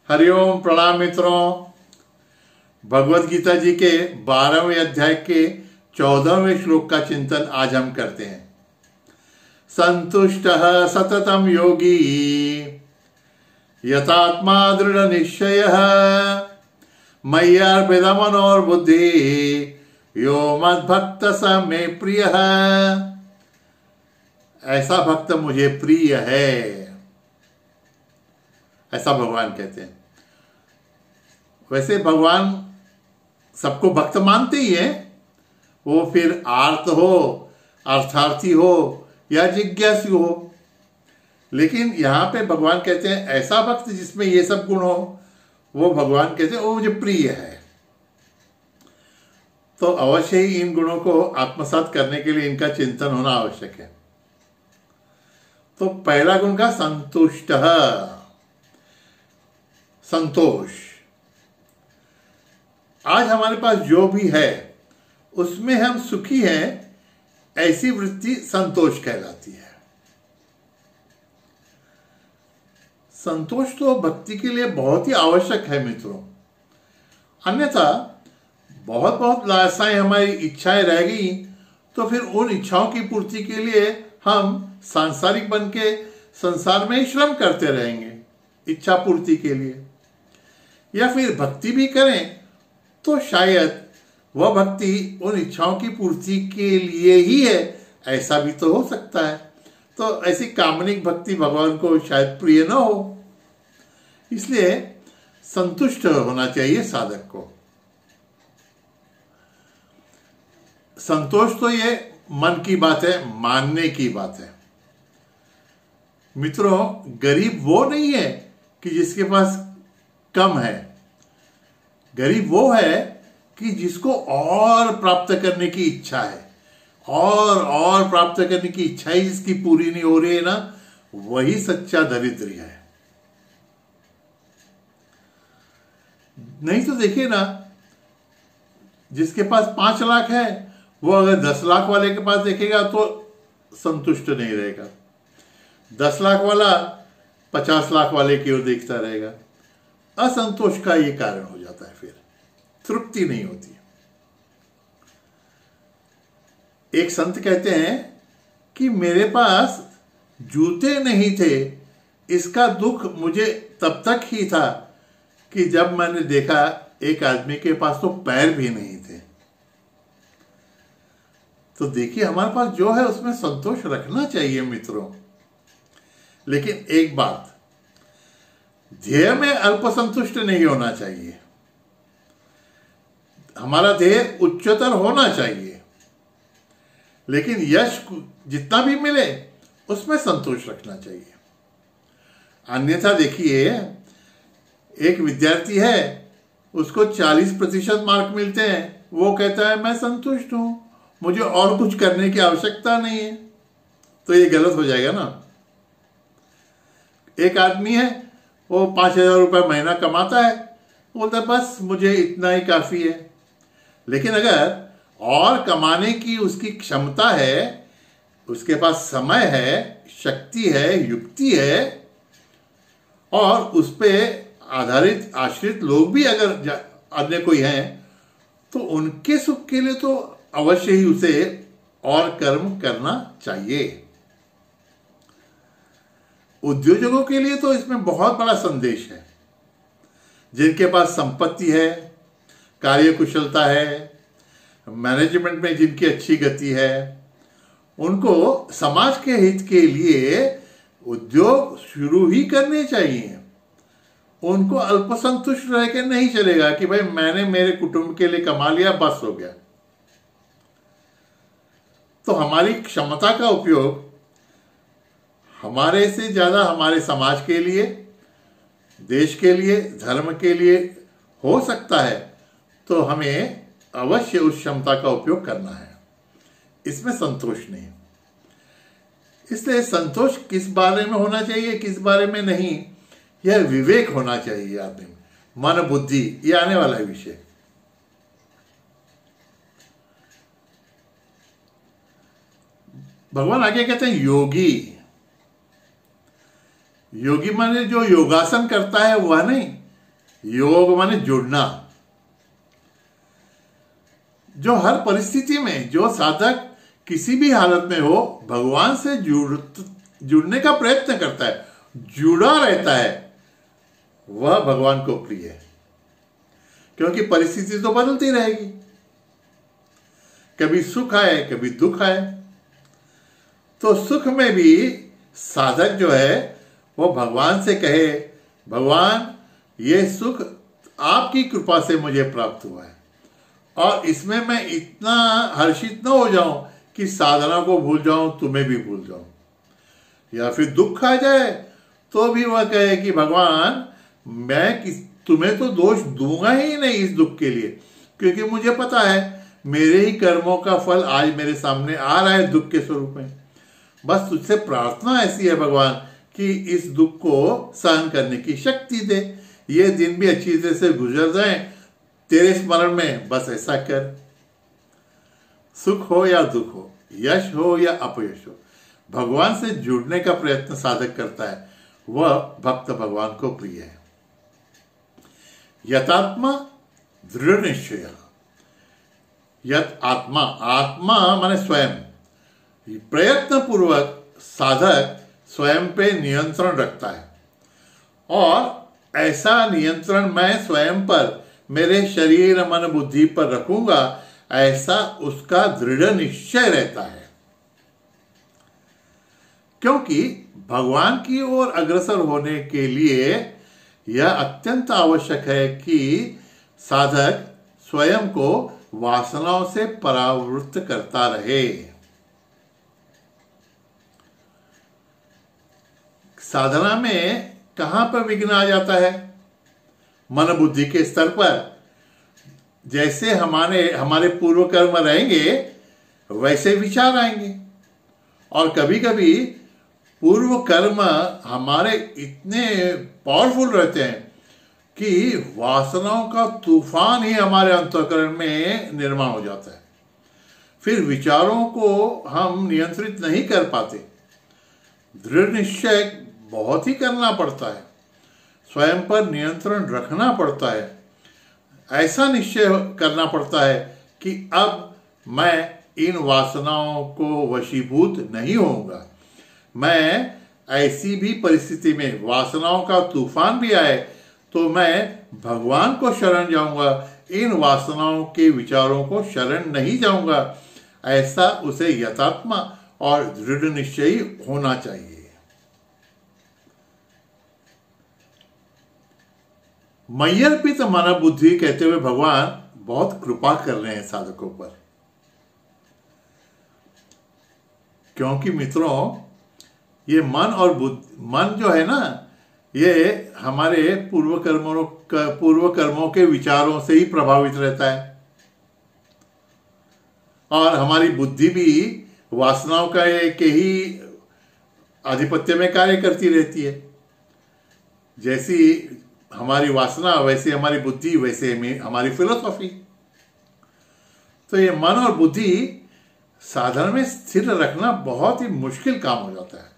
हरिओम प्रणाम मित्रों। भगवत गीता जी के 12वें अध्याय के 14वें श्लोक का चिंतन आज हम करते हैं। संतुष्टः सततम योगी यथात्मा दृढ़ निश्चयः मय्यर्पित मनोर्बुद्धि यो मद्भक्त स मे प्रियः। ऐसा भक्त मुझे प्रिय है, ऐसा भगवान कहते हैं। वैसे भगवान सबको भक्त मानते ही है, वो फिर आर्त हो, अर्थार्थी हो या जिज्ञासु हो। लेकिन यहां पे भगवान कहते हैं ऐसा भक्त जिसमें ये सब गुण हो, वो भगवान कहते हैं वो मुझे प्रिय है। तो अवश्य ही इन गुणों को आत्मसात करने के लिए इनका चिंतन होना आवश्यक है। तो पहला गुण का संतुष्ट, संतोष। आज हमारे पास जो भी है उसमें हम सुखी हैं, ऐसी वृत्ति संतोष कहलाती है। संतोष तो भक्ति के लिए बहुत ही आवश्यक है मित्रों। अन्यथा बहुत बहुत लालसाएं, हमारी इच्छाएं रह गई तो फिर उन इच्छाओं की पूर्ति के लिए हम सांसारिक बन के संसार में ही श्रम करते रहेंगे इच्छा पूर्ति के लिए। या फिर भक्ति भी करें तो शायद वह भक्ति उन इच्छाओं की पूर्ति के लिए ही है, ऐसा भी तो हो सकता है। तो ऐसी कामनिक भक्ति भगवान को शायद प्रिय न हो। इसलिए संतुष्ट होना चाहिए साधक को। संतोष तो ये मन की बात है, मानने की बात है। मित्रों, गरीब वो नहीं है कि जिसके पास कम है। गरीब वो है कि जिसको और प्राप्त करने की इच्छा है, और प्राप्त करने की इच्छा ही जिसकी पूरी नहीं हो रही है ना, वही सच्चा दरिद्र है। नहीं तो देखिए ना, जिसके पास 5 लाख है वो अगर 10 लाख वाले के पास देखेगा तो संतुष्ट नहीं रहेगा। 10 लाख वाला 50 लाख वाले की ओर देखता रहेगा। असंतोष का ये कारण हो जाता है, फिर तृप्ति नहीं होती। एक संत कहते हैं कि मेरे पास जूते नहीं थे, इसका दुख मुझे तब तक ही था कि जब मैंने देखा एक आदमी के पास तो पैर भी नहीं थे। तो देखिए, हमारे पास जो है उसमें संतोष रखना चाहिए मित्रों। लेकिन एक बात, ध्येय में अल्पसंतुष्ट नहीं होना चाहिए। हमारा ध्येय उच्चतर होना चाहिए, लेकिन यश जितना भी मिले उसमें संतोष रखना चाहिए। अन्यथा देखिए, एक विद्यार्थी है, उसको 40% मार्क मिलते हैं, वो कहता है मैं संतुष्ट हूं, मुझे और कुछ करने की आवश्यकता नहीं है। तो ये गलत हो जाएगा ना। एक आदमी है, वो 5,000 रुपये महीना कमाता है, बोलता है बस मुझे इतना ही काफी है। लेकिन अगर और कमाने की उसकी क्षमता है, उसके पास समय है, शक्ति है, युक्ति है, और उस पर आधारित आश्रित लोग भी अगर अन्य कोई हैं, तो उनके सुख के लिए तो अवश्य ही उसे और कर्म करना चाहिए। उद्योजकों के लिए तो इसमें बहुत बड़ा संदेश है। जिनके पास संपत्ति है, कार्यकुशलता है, मैनेजमेंट में जिनकी अच्छी गति है, उनको समाज के हित के लिए उद्योग शुरू ही करने चाहिए। उनको अल्पसंतुष्ट रह के नहीं चलेगा कि भाई मैंने मेरे कुटुंब के लिए कमा लिया, बस हो गया। तो हमारी क्षमता का उपयोग हमारे से ज्यादा हमारे समाज के लिए, देश के लिए, धर्म के लिए हो सकता है, तो हमें अवश्य उस क्षमता का उपयोग करना है। इसमें संतोष नहीं। इसलिए संतोष किस बारे में होना चाहिए, किस बारे में नहीं, यह विवेक होना चाहिए आदमी में, मन बुद्धि, ये आने वाला विषय। भगवान आगे कहते हैं योगी। योगी माने जो योगासन करता है वह नहीं, योग माने जुड़ना। जो हर परिस्थिति में जो साधक किसी भी हालत में हो भगवान से जुड़ने का प्रयत्न करता है, जुड़ा रहता है, वह भगवान को प्रिय है। क्योंकि परिस्थिति तो बदलती रहेगी, कभी सुख आए कभी दुख आए। तो सुख में भी साधक जो है वो भगवान से कहे, भगवान ये सुख आपकी कृपा से मुझे प्राप्त हुआ है और इसमें मैं इतना हर्षित न हो जाऊं कि साधना को भूल जाऊं, तुम्हें भी भूल जाऊं। या फिर दुख आ जाए तो भी वह कहे कि भगवान मैं तुम्हें तो दोष दूंगा ही नहीं इस दुख के लिए, क्योंकि मुझे पता है मेरे ही कर्मों का फल आज मेरे सामने आ रहा है दुख के स्वरूप में। बस तुझसे प्रार्थना ऐसी है भगवान कि इस दुख को सहन करने की शक्ति दे, ये दिन भी अच्छी तरह से गुजर जाए तेरे स्मरण में। बस ऐसा कर। सुख हो या दुख हो, यश हो या अपयश हो, भगवान से जुड़ने का प्रयत्न साधक करता है, वह भक्त भगवान को प्रिय है। यतात्मा दृढ़ निश्चय। यत आत्मा, आत्मा माने स्वयं। प्रयत्न पूर्वक साधक स्वयं पे नियंत्रण रखता है और ऐसा नियंत्रण मैं स्वयं पर, मेरे शरीर मन बुद्धि पर रखूंगा, ऐसा उसका दृढ़ निश्चय रहता है। क्योंकि भगवान की ओर अग्रसर होने के लिए यह अत्यंत आवश्यक है कि साधक स्वयं को वासनाओं से परावृत्त करता रहे। साधना में कहां पर विघ्न आ जाता है? मन बुद्धि के स्तर पर। जैसे हमारे पूर्व कर्म रहेंगे वैसे विचार आएंगे, और कभी कभी पूर्व कर्म हमारे इतने पावरफुल रहते हैं कि वासनाओं का तूफान ही हमारे अंतःकरण में निर्माण हो जाता है। फिर विचारों को हम नियंत्रित नहीं कर पाते। दृढ़ निश्चय बहुत ही करना पड़ता है, स्वयं पर नियंत्रण रखना पड़ता है। ऐसा निश्चय करना पड़ता है कि अब मैं इन वासनाओं को वशीभूत नहीं होऊंगा। मैं ऐसी भी परिस्थिति में वासनाओं का तूफान भी आए तो मैं भगवान को शरण जाऊंगा, इन वासनाओं के विचारों को शरण नहीं जाऊंगा। ऐसा उसे यथात्मा और दृढ़ निश्चयी होना चाहिए। मय्यर्पित मन बुद्धि कहते हुए भगवान बहुत कृपा कर रहे हैं साधकों पर। क्योंकि मित्रों, ये मन और मन जो है ना, ये हमारे पूर्व कर्मों के विचारों से ही प्रभावित रहता है, और हमारी बुद्धि भी वासनाओं के ही आधिपत्य में कार्य करती रहती है। जैसी हमारी वासना वैसे हमारी बुद्धि, वैसे हमारी फिलोसॉफी। तो ये मन और बुद्धि साधना में स्थिर रखना बहुत ही मुश्किल काम हो जाता है।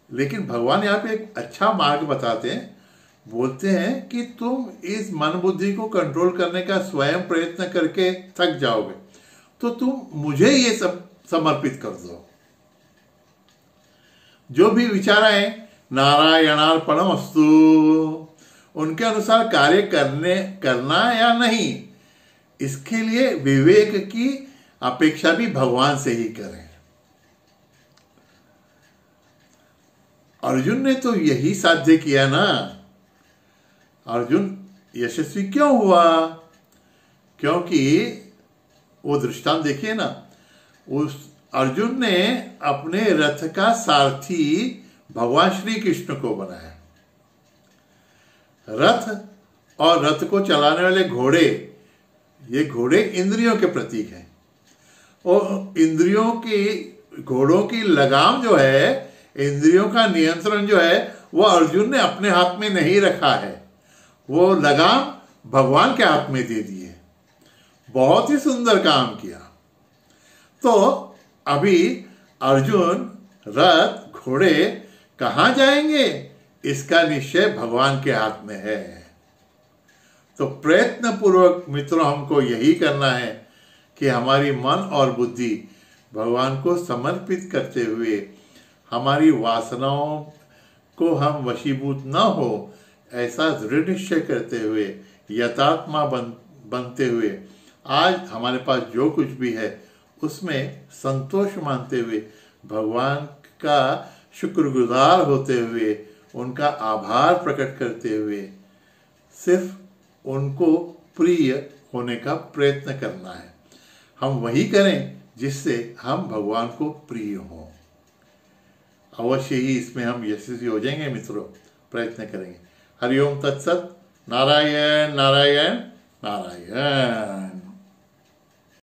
लेकिन भगवान यहाँ पे एक अच्छा मार्ग बताते हैं। बोलते हैं कि तुम इस मन बुद्धि को कंट्रोल करने का स्वयं प्रयत्न करके थक जाओगे तो तुम मुझे ये सब समर्पित कर दो। जो भी विचार आए नारायणार्पणमस्तु, उनके अनुसार कार्य करना या नहीं, इसके लिए विवेक की अपेक्षा भी भगवान से ही करें। अर्जुन ने तो यही साध्य किया ना। अर्जुन यशस्वी क्यों हुआ? क्योंकि वो दृष्टांत देखिए ना, उस अर्जुन ने अपने रथ का सारथी भगवान श्री कृष्ण को बनाया। रथ और रथ को चलाने वाले घोड़े, ये घोड़े इंद्रियों के प्रतीक हैं, और इंद्रियों की, घोड़ों की लगाम जो है, इंद्रियों का नियंत्रण जो है, वो अर्जुन ने अपने हाथ में नहीं रखा है, वो लगाम भगवान के हाथ में दे दी है। बहुत ही सुंदर काम किया। तो अभी अर्जुन रथ घोड़े कहाँ जाएंगे, इसका निश्चय भगवान के हाथ में है। तो प्रयत्न पूर्वक मित्रों हमको यही करना है कि हमारी मन और बुद्धि भगवान को समर्पित करते हुए हमारी वासनाओं को हम वशीभूत न हो ऐसा दृढ़ निश्चय करते हुए यथात्मा बनते हुए आज हमारे पास जो कुछ भी है उसमें संतोष मानते हुए भगवान का शुक्रगुजार होते हुए उनका आभार प्रकट करते हुए सिर्फ उनको प्रिय होने का प्रयत्न करना है। हम वही करें जिससे हम भगवान को प्रिय हों। अवश्य ही इसमें हम यशस्वी हो जाएंगे मित्रों, प्रयत्न करेंगे। हरिओम तत्सत। नारायण नारायण नारायण।